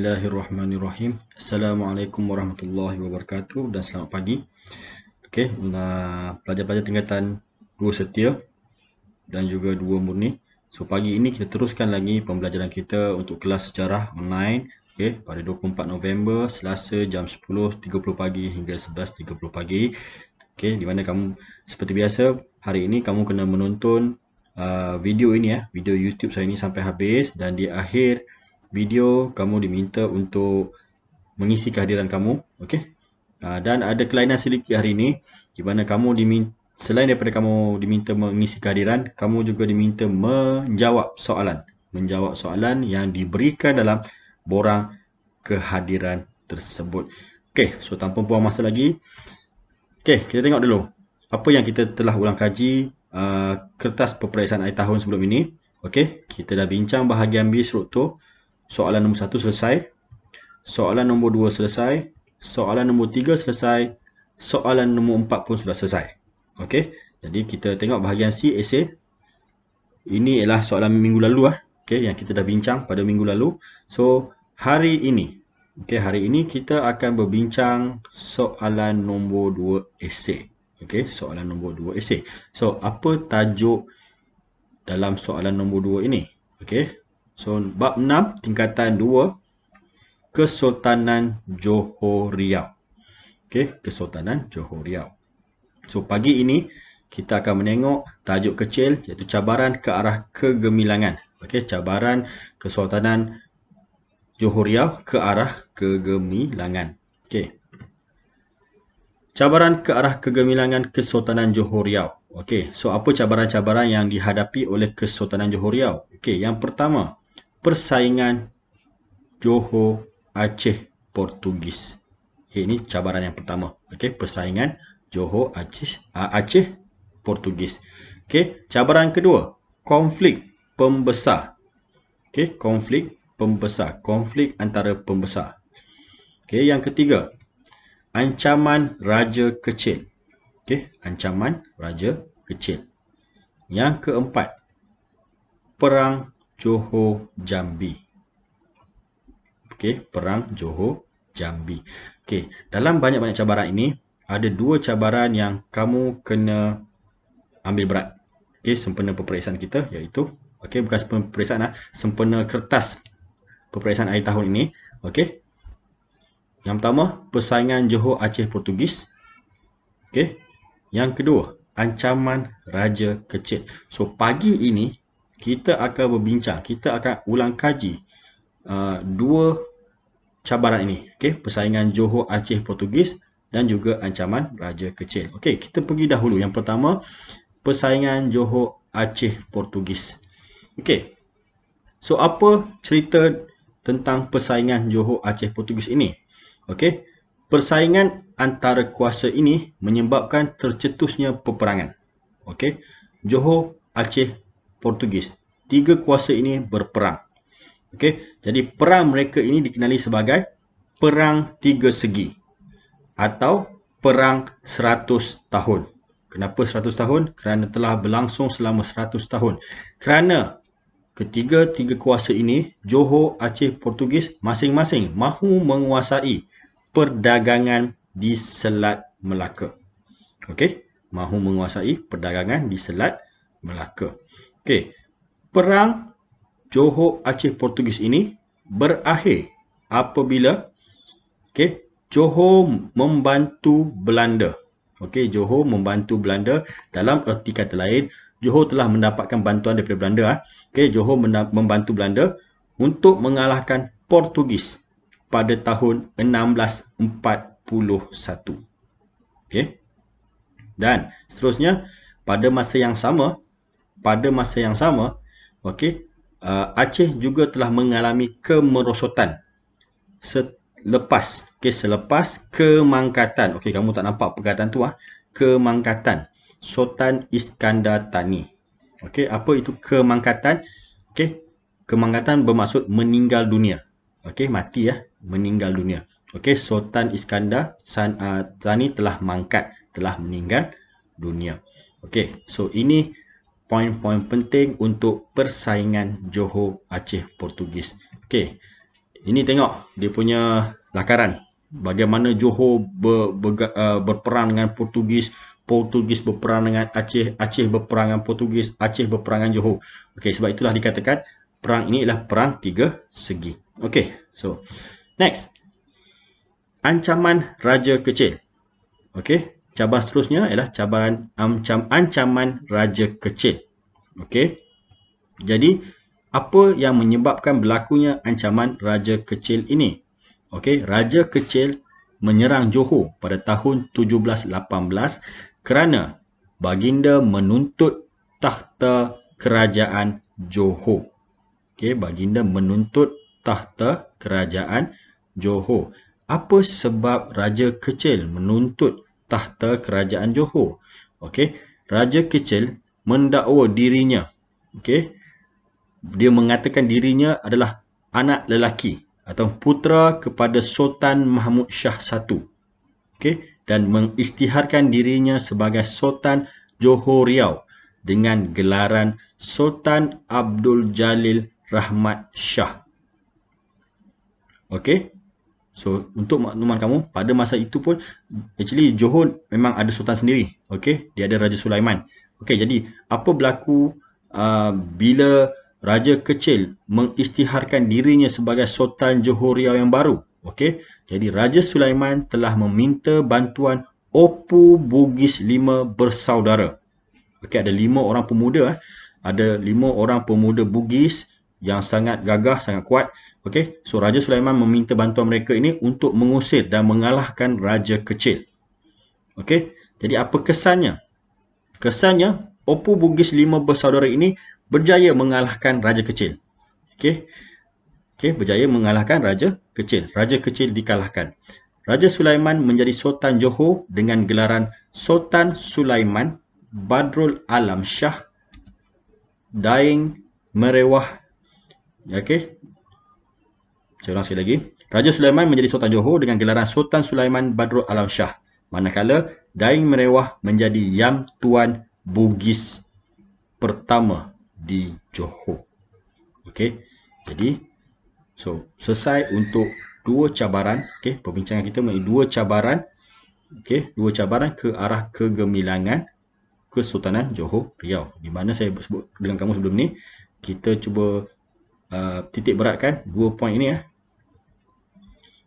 Bismillahirrahmanirrahim. Assalamualaikum warahmatullahi wabarakatuh dan selamat pagi. Okey, pelajar-pelajar tingkatan 2 setia dan juga 2 murni. So pagi ini kita teruskan lagi pembelajaran kita untuk kelas sejarah online. Okey, pada 24 November Selasa jam 10.30 pagi hingga 11.30 pagi. Okey, di mana kamu seperti biasa hari ini kamu kena menonton video ini video YouTube saya ini sampai habis, dan di akhir video kamu diminta untuk mengisi kehadiran kamu. Okey. Dan ada kelainan sedikit hari ini di mana kamu selain daripada kamu diminta mengisi kehadiran, kamu juga diminta menjawab soalan yang diberikan dalam borang kehadiran tersebut. Okey, so tanpa buang masa lagi, okey, kita tengok dulu apa yang kita telah ulang kaji kertas peperiksaan akhir tahun sebelum ini. Okey, kita dah bincang bahagian B struktur. Soalan nombor 1 selesai, soalan nombor 2 selesai, soalan nombor 3 selesai, soalan nombor 4 pun sudah selesai. Okey, jadi kita tengok bahagian C, esei. Ini ialah soalan minggu lalu okey, yang kita dah bincang pada minggu lalu. So hari ini kita akan berbincang soalan nombor 2 esei. Okey, soalan nombor 2 esei. So apa tajuk dalam soalan nombor 2 ini? Okey, so bab 6 tingkatan 2, Kesultanan Johor Riau. Okey, Kesultanan Johor Riau. So pagi ini kita akan menengok tajuk kecil iaitu cabaran ke arah kegemilangan. Okey, cabaran Kesultanan Johor Riau ke arah kegemilangan. Okey. Cabaran ke arah kegemilangan Kesultanan Johor Riau. Okey, so apa cabaran-cabaran yang dihadapi oleh Kesultanan Johor Riau? Okey, yang pertama, persaingan Johor Aceh Portugis. Okey, ini cabaran yang pertama. Okey, persaingan Johor Aceh Portugis. Okey, cabaran kedua, konflik pembesar. Okey, konflik pembesar, konflik antara pembesar. Okey, yang ketiga, ancaman raja kecil. Okey, ancaman raja kecil. Yang keempat, perang Johor Jambi. Okey, perang Johor Jambi. Okey, dalam banyak-banyak cabaran ini ada 2 cabaran yang kamu kena ambil berat. Okey, sempena peperiksaan kita iaitu bukan sempena peperiksaan sempena kertas peperiksaan akhir tahun ini. Okey. Yang pertama, persaingan Johor Aceh Portugis. Okey. Yang kedua, ancaman raja kecil. So pagi ini kita akan berbincang, kita akan ulang kaji 2 cabaran ini. Okey, persaingan Johor Aceh Portugis dan juga ancaman raja kecil. Okey, kita pergi dahulu. Yang pertama, persaingan Johor Aceh Portugis. Okey. So apa cerita tentang persaingan Johor Aceh Portugis ini? Okey, persaingan antara kuasa ini menyebabkan tercetusnya peperangan. Okey, Johor Aceh Portugis. 3 kuasa ini berperang. Okey, jadi perang mereka ini dikenali sebagai perang 3 segi atau perang 100 tahun. Kenapa 100 tahun? Kerana telah berlangsung selama 100 tahun. Kerana ketiga-tiga kuasa ini, Johor Aceh Portugis, masing-masing mahu menguasai perdagangan di Selat Melaka. Okey, mahu menguasai perdagangan di Selat Melaka. Okey, perang Johor Aceh Portugis ini berakhir apabila Johor membantu Belanda. Okey, Johor membantu Belanda. Dalam erti kata lain, Johor telah mendapatkan bantuan daripada Belanda. Okey, Johor membantu Belanda untuk mengalahkan Portugis pada tahun 1641. Okey. Dan seterusnya pada masa yang sama, okey, Aceh juga telah mengalami kemerosotan selepas kemangkatan. Okey, kamu tak nampak perkataan tu kemangkatan Sultan Iskandar Thani. Okey, apa itu kemangkatan? Okey, kemangkatan bermaksud meninggal dunia. Okey, mati meninggal dunia. Okey, Sultan Iskandar Thani telah mangkat, telah meninggal dunia. Okey, so ini poin-poin penting untuk persaingan Johor Aceh Portugis. Okey, Ini tengok dia punya lakaran. Bagaimana Johor berperang dengan Portugis, Portugis berperang dengan Aceh, Aceh berperang dengan Portugis, Aceh berperang dengan Johor. Okey, sebab itulah dikatakan perang ini adalah perang tiga segi. Okey, so next. Ancaman Raja Kecil. Okey, cabaran seterusnya ialah ancaman Raja Kecil. Okey. Jadi, apa yang menyebabkan berlakunya ancaman Raja Kecil ini? Okey, Raja Kecil menyerang Johor pada tahun 1718 kerana baginda menuntut takhta kerajaan Johor. Okey, baginda menuntut takhta kerajaan Johor. Apa sebab Raja Kecil menuntut takhta kerajaan Johor? Okey, Raja Kecil mendakwa dirinya. Okey, dia mengatakan dirinya adalah anak lelaki atau putera kepada Sultan Mahmud Shah I. Okey, dan mengisytiharkan dirinya sebagai Sultan Johor Riau dengan gelaran Sultan Abdul Jalil Rahmat Shah. Okey. So, untuk makluman kamu, pada masa itu pun actually Johor memang ada sultan sendiri. Okey, dia ada Raja Sulaiman. Okey, jadi apa berlaku bila Raja Kecil mengisytiharkan dirinya sebagai Sultan Johor Riau yang baru? Okey, jadi Raja Sulaiman telah meminta bantuan Opu Bugis 5 bersaudara. Okey, ada 5 orang pemuda. Ada 5 orang pemuda Bugis yang sangat gagah, sangat kuat. Okey, so Raja Sulaiman meminta bantuan mereka ini untuk mengusir dan mengalahkan Raja Kecil. Okey, jadi apa kesannya? Kesannya, Opu Bugis 5 bersaudara ini berjaya mengalahkan Raja Kecil. Okey, berjaya mengalahkan Raja Kecil. Raja Kecil dikalahkan. Raja Sulaiman menjadi Sultan Johor dengan gelaran Sultan Sulaiman Badrul Alam Shah Daing Merewah. Okey, saya ulang sekali lagi. Raja Sulaiman menjadi Sultan Johor dengan gelaran Sultan Sulaiman Badrul Alam Shah. Manakala Daing Merewah menjadi Yang Tuan Bugis pertama di Johor. Okey, jadi so selesai untuk dua cabaran. Okey, perbincangan kita mengenai dua cabaran. Okey, dua cabaran ke arah kegemilangan Kesultanan Johor Riau. Di mana saya sebut dengan kamu sebelum ni, kita cuba titik beratkan dua poin ini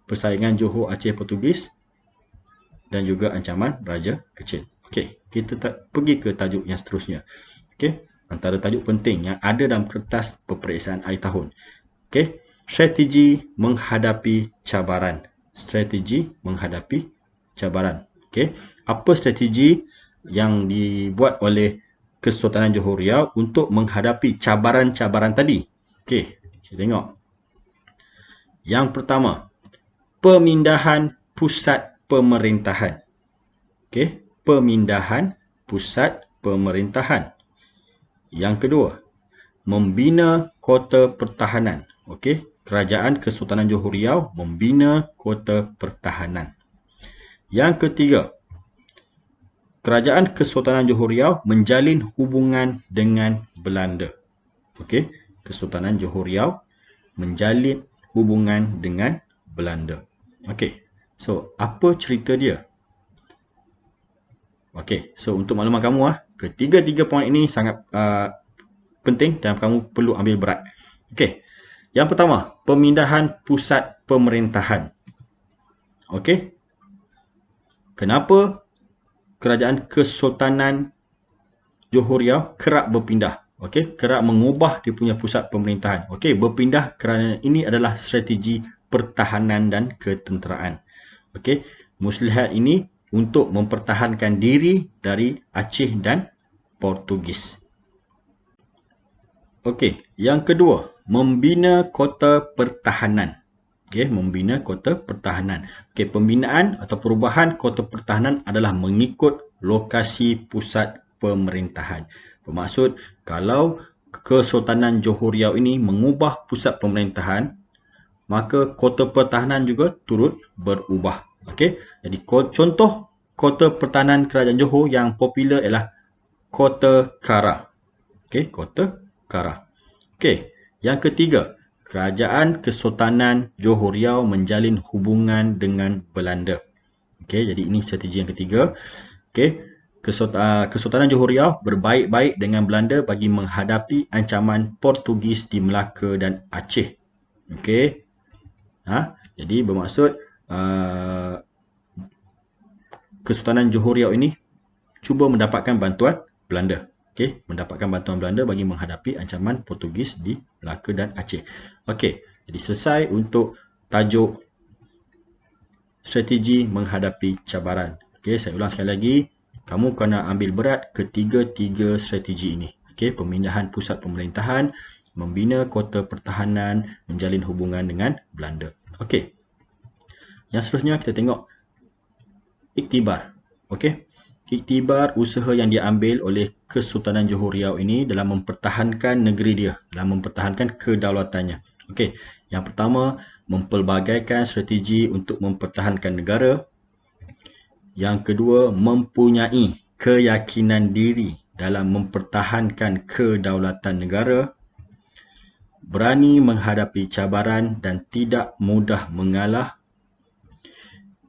persaingan Johor Aceh Portugis dan juga ancaman Raja Kecil. Okey, kita pergi ke tajuk yang seterusnya. Okey, antara tajuk penting yang ada dalam kertas peperiksaan akhir tahun. Okey, strategi menghadapi cabaran. Strategi menghadapi cabaran. Okey, apa strategi yang dibuat oleh Kesultanan Johor Riau untuk menghadapi cabaran-cabaran tadi? Okey, kita tengok. Yang pertama, pemindahan pusat pemerintahan. Okey, pemindahan pusat pemerintahan. Yang kedua, membina kota pertahanan. Okey, Kerajaan Kesultanan Johor Riau membina kota pertahanan. Yang ketiga, Kerajaan Kesultanan Johor Riau menjalin hubungan dengan Belanda. Okey, Kesultanan Johor Riau menjalin hubungan dengan Belanda. Okey, so apa cerita dia? Okey, so untuk makluman kamu ketiga-tiga poin ini sangat penting dan kamu perlu ambil berat. Okey, yang pertama, pemindahan pusat pemerintahan. Okey, kenapa Kerajaan Kesultanan Johor Riau kerap berpindah? Okey, kerap mengubah dia punya pusat pemerintahan. Okey, berpindah kerana ini adalah strategi pertahanan dan ketenteraan. Okey, muslihat ini untuk mempertahankan diri dari Aceh dan Portugis. Okey, yang kedua, membina kota pertahanan. Okey, membina kota pertahanan. Okey, pembinaan atau perubahan kota pertahanan adalah mengikut lokasi pusat pemerintahan. Bermaksud, kalau Kesultanan Johor Riau ini mengubah pusat pemerintahan, maka kota pertahanan juga turut berubah. Okey, jadi contoh kota pertahanan Kerajaan Johor yang popular ialah Kota Kara. Okey, Kota Kara. Okey, yang ketiga, Kerajaan Kesultanan Johor Riau menjalin hubungan dengan Belanda. Okey, jadi ini strategi yang ketiga. Okey, Kesultanan Johor Riau berbaik-baik dengan Belanda bagi menghadapi ancaman Portugis di Melaka dan Aceh. Okey. Jadi bermaksud Kesultanan Johor Riau ini cuba mendapatkan bantuan Belanda. Okey, mendapatkan bantuan Belanda bagi menghadapi ancaman Portugis di Melaka dan Aceh. Okey, jadi selesai untuk tajuk strategi menghadapi cabaran. Okey, saya ulang sekali lagi. Kamu kena ambil berat ketiga-tiga strategi ini. Okey, pemindahan pusat pemerintahan, membina kota pertahanan, menjalin hubungan dengan Belanda. Okey. Yang seterusnya kita tengok iktibar. Okey. Iktibar usaha yang diambil oleh Kesultanan Johor Riau ini dalam mempertahankan negeri dia, dalam mempertahankan kedaulatannya. Okey. Yang pertama, mempelbagaikan strategi untuk mempertahankan negara. Yang kedua, mempunyai keyakinan diri dalam mempertahankan kedaulatan negara, berani menghadapi cabaran dan tidak mudah mengalah.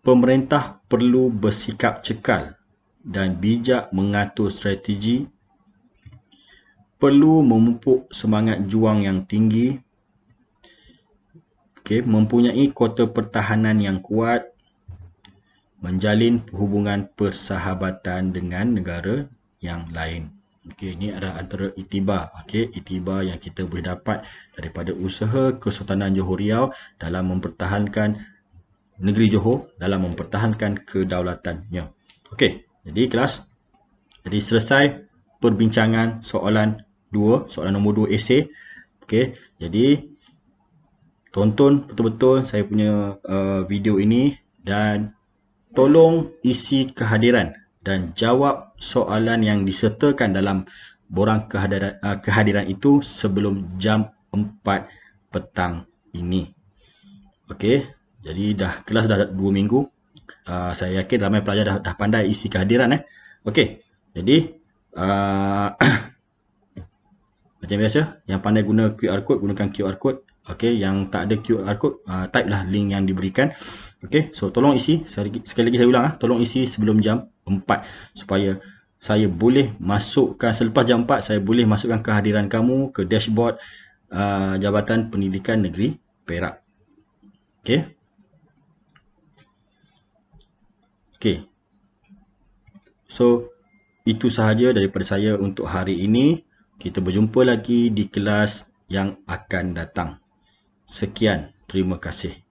Pemerintah perlu bersikap cekal dan bijak mengatur strategi, perlu memupuk semangat juang yang tinggi, mempunyai kota pertahanan yang kuat, menjalin hubungan persahabatan dengan negara yang lain. Okey, ini adalah antara iktibar. Okey, iktibar yang kita boleh dapat daripada usaha Kesultanan Johor Riau dalam mempertahankan negeri Johor, dalam mempertahankan kedaulatannya. Okey, jadi kelas. Jadi selesai perbincangan soalan nombor 2 esei. Okey, jadi tonton betul-betul saya punya video ini dan tolong isi kehadiran dan jawab soalan yang disertakan dalam borang kehadiran itu sebelum jam 4 petang ini. Okey, jadi kelas dah 2 minggu. Saya yakin ramai pelajar dah pandai isi kehadiran. Okey, jadi macam biasa, yang pandai guna QR code, gunakan QR code. Okey, yang tak ada QR code, type lah link yang diberikan. Okey, so tolong isi, sekali lagi saya ulang, tolong isi sebelum jam 4 supaya saya boleh masukkan, selepas jam 4 saya boleh masukkan kehadiran kamu ke dashboard Jabatan Pendidikan Negeri Perak. Okey. Okey. So itu sahaja daripada saya untuk hari ini. Kita berjumpa lagi di kelas yang akan datang. Sekian, terima kasih.